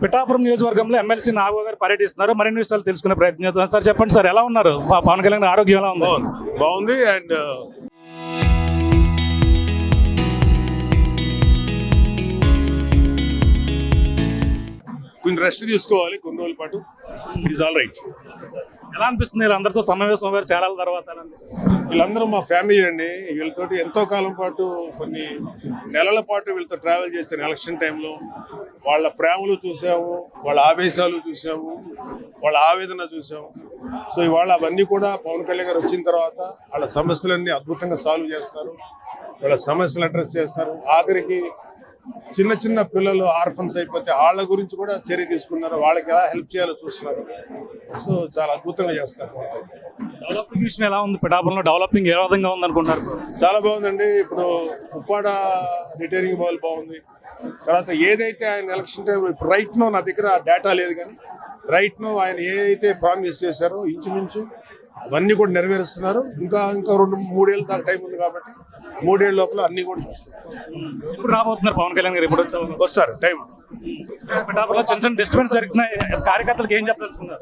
పిఠాపురం నియోజకవర్గంలో ఎమ్మెల్సీ నాగబాబు గారు పర్యటిస్తున్నారు. మరిన్ని విషయాలు తెలుసుకునే ప్రయత్నం చేస్తున్నాం. సార్ చెప్పండి సార్, ఎలా ఉన్నారు? పవన్ కళ్యాణ్ ఆరోగ్యం ఎలా ఉంది? బాగుంది. అండ్ కొన్ని రెస్ట్ తీసుకోవాలి కొన్ని రోజుల పాటు. Is all right. ఎలా అనిపిస్తుంది వీళ్ళందరితో సమావేశం అయ్యారు చాలా తర్వాత? వీళ్ళందరూ మా ఫ్యామిలీ అండి. వీళ్ళతోటి ఎంతో కాలం పాటు కొన్ని నెలల పాటు వీళ్ళతో ట్రావెల్ చేశాను. ఎలక్షన్ టైంలో వాళ్ళ ప్రేమలు చూసాము, వాళ్ళ ఆవేశాలు చూసాము, వాళ్ళ ఆవేదన చూసాము. సో ఇవాళ అవన్నీ కూడా పవన్ కళ్యాణ్ గారు వచ్చిన తర్వాత వాళ్ళ సమస్యలన్నీ అద్భుతంగా సాల్వ్ చేస్తారు, వాళ్ళ సమస్యలు అడ్రస్ చేస్తారు. ఆఖరికి చిన్న చిన్న పిల్లలు ఆర్ఫన్స్ అయిపోతే వాళ్ళ గురించి కూడా చర్య తీసుకున్నారు, వాళ్ళకి ఎలా హెల్ప్ చేయాలో చూస్తున్నారు. సో చాలా అద్భుతంగా చేస్తారు. డెవలపింగ్ విషయం ఎలా ఉంది? పిఠాపురంలో డెవలపింగ్ ఏ విధంగా ఉంది అనుకుంటారు? చాలా బాగుందండి. ఇప్పుడు ఉప్పాడ రిటైనింగ్ బాల్ బాగుంది. తర్వాత ఏదైతే ఆయన ఎలక్షన్ టైం ఇప్పుడు రైట్ నో నా దగ్గర డేటా లేదు, కానీ రైట్ నో ఆయన ఏదైతే ప్రామిస్ చేశారో ఇంచుమించు అవన్నీ కూడా నెరవేరుస్తున్నారు. ఇంకా 2-3 ఏళ్ళ దాకా టైం ఉంది కాబట్టి 3 ఏళ్ళ లోపల అన్ని కూడా చేస్తారు. ఇప్పుడు రాబోతున్నారు పవన్ కళ్యాణ్ గారు? ఎప్పుడు వస్తారు టైం. పిఠాపురంలో చిన్న చిన్న డిస్టర్బెన్స్ జరుగుతున్నాయి, కార్యకర్తలకు ఏం చెప్పదలుచుకున్నారు?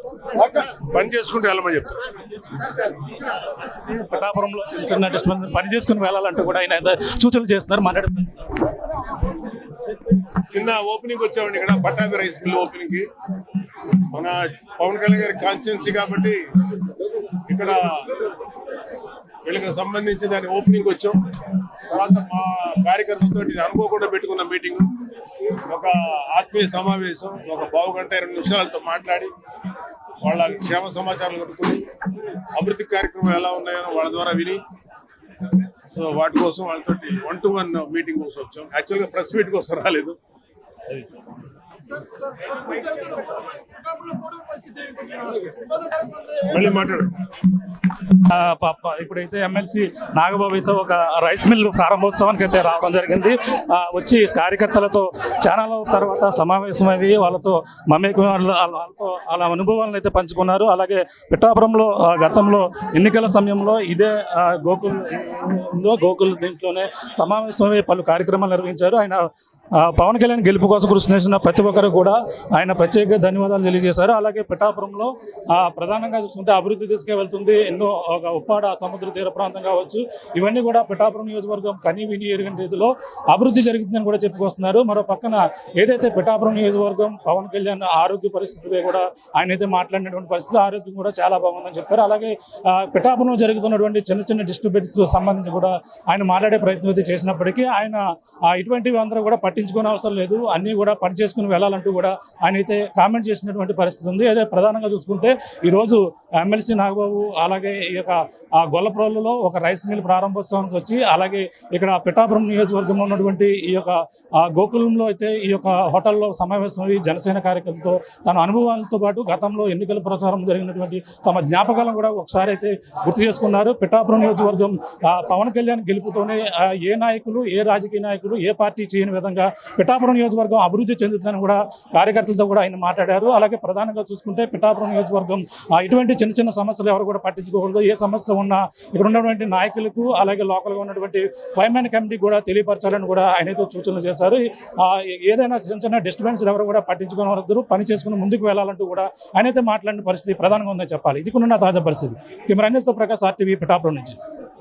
పని చేసుకుంటూ వెళ్ళమని చెప్తారు. పిఠాపురంలో చిన్న చిన్న డిస్టర్బెన్స్ పని చేసుకుని వెళ్ళాలంటూ కూడా ఆయన సూచనలు చేస్తున్నారు. మాట్లాడుతున్నారు. చిన్న ఓపెనింగ్ వచ్చామండి ఇక్కడ, పట్టాభి రైస్ మిల్ ఓపెనింగ్ కి. మన పవన్ కళ్యాణ్ గారి కాన్స్టిట్యున్సీ కాబట్టి ఇక్కడ వీళ్ళకి సంబంధించి దాని ఓపెనింగ్ వచ్చాం. తర్వాత మా కార్యకర్తలతో అనుకోకుండా పెట్టుకున్న మీటింగ్, ఒక ఆత్మీయ సమావేశం, ఒక 1/2 గంట 20 నిమిషాలతో మాట్లాడి వాళ్ళ క్షేమ సమాచారం కనుక్కొని అభివృద్ధి కార్యక్రమాలు ఎలా ఉన్నాయో వాళ్ళ ద్వారా విని, సో వాటి కోసం వాళ్ళతో 1-to-1 మీటింగ్ కోసం వచ్చాం. యాక్చువల్గా ప్రెస్ మీట్ కోసం రాలేదు. మళ్ళీ మాట్లాడు. ఇప్పుడైతే ఎమ్మెల్సీ నాగబాబుతో ఒక రైస్ మిల్ ప్రారంభోత్సవానికి అయితే రావడం జరిగింది. వచ్చి కార్యకర్తలతో చాలా తర్వాత సమావేశమయ్యి వాళ్ళతో మమేకం, వాళ్ళతో వాళ్ళ అనుభవాలను అయితే పంచుకున్నారు. అలాగే పిఠాపురంలో గతంలో ఎన్నికల సమయంలో ఇదే గోకుల్ దీంట్లోనే సమావేశమై పలు కార్యక్రమాలు నిర్వహించారు. ఆయన పవన్ కళ్యాణ్ గెలుపు కోసం కృషి చేసిన ప్రతి ఒక్కరు కూడా ఆయన ప్రత్యేక ధన్యవాదాలు తెలియజేశారు. అలాగే పిఠాపురంలో ప్రధానంగా చూసుకుంటే అభివృద్ధి తీసుకువెళ్తుంది. ఎన్నో ఒక ఉప్పాడ సముద్ర తీర ప్రాంతం కావచ్చు, ఇవన్నీ కూడా పిఠాపురం నియోజకవర్గం కనీ విని ఎరుగని రీతిలో అభివృద్ధి జరుగుతుందని కూడా చెప్పుకొస్తున్నారు. మరో పక్కన ఏదైతే పిఠాపురం నియోజకవర్గం పవన్ కళ్యాణ్ ఆరోగ్య పరిస్థితి కూడా ఆయన అయితే మాట్లాడినటువంటి పరిస్థితి, ఆరోగ్యం కూడా చాలా బాగుందని చెప్పారు. అలాగే పిఠాపురంలో జరుగుతున్నటువంటి చిన్న చిన్న డిస్టర్బెన్స్ సంబంధించి కూడా ఆయన మాట్లాడే ప్రయత్నం అయితే చేసినప్పటికీ ఆయన ఇటువంటివి అందరూ కూడా పట్టించుకునే అవసరం లేదు, అన్నీ కూడా పని చేసుకుని వెళ్ళాలంటూ కూడా ఆయన అయితే కామెంట్ చేసినటువంటి పరిస్థితి ఉంది. అదే ప్రధానంగా చూసుకుంటే ఈరోజు ఎమ్మెల్సీ నాగబాబు అలాగే ఈ యొక్క గొల్లప్రోలులో ఒక రైస్ మిల్ ప్రారంభోత్సవానికి వచ్చి, అలాగే ఇక్కడ పిఠాపురం నియోజకవర్గంలో ఉన్నటువంటి ఈ యొక్క గోకులంలో అయితే ఈ యొక్క హోటల్లో సమావేశమై జనసేన కార్యకర్తలతో తన అనుభవాలతో పాటు గతంలో ఎన్నికల ప్రచారం జరిగినటువంటి తమ జ్ఞాపకాలను కూడా ఒకసారి అయితే గుర్తు చేసుకున్నారు. పిఠాపురం నియోజకవర్గం పవన్ కళ్యాణ్ గెలుపుతోనే ఏ నాయకులు, ఏ రాజకీయ నాయకులు, ఏ పార్టీ చేయని విధంగా పిఠాపురం నియోజకవర్గం అభివృద్ధి చెందుతుందని కూడా కార్యకర్తలతో కూడా ఆయన మాట్లాడారు. అలాగే ప్రధానంగా చూసుకుంటే పిఠాపురం నియోజకవర్గం ఇటువంటి చిన్న చిన్న సమస్యలు ఎవరు కూడా పట్టించుకోకూడదు, ఏ సమస్య ఉన్నా ఇక్కడ ఉన్నటువంటి నాయకులకు అలాగే లోకల్గా ఉన్నటువంటి 5-man కమిటీ కూడా తెలియపరచాలని కూడా ఆయనతో సూచనలు చేశారు. ఏదైనా చిన్న చిన్న డిస్టర్బెన్స్ ఎవరు కూడా పట్టించుకోవద్దు, పని చేసుకుని ముందుకు వెళ్ళాలంటూ కూడా ఆయనైతే మాట్లాడిన పరిస్థితి ప్రధానంగా ఉందని చెప్పాలి. ఇది కూడా తాజా పరిస్థితి. కెమెరా అనిల్తో ప్రకాష్, RTV, పిఠాపురం నుంచి.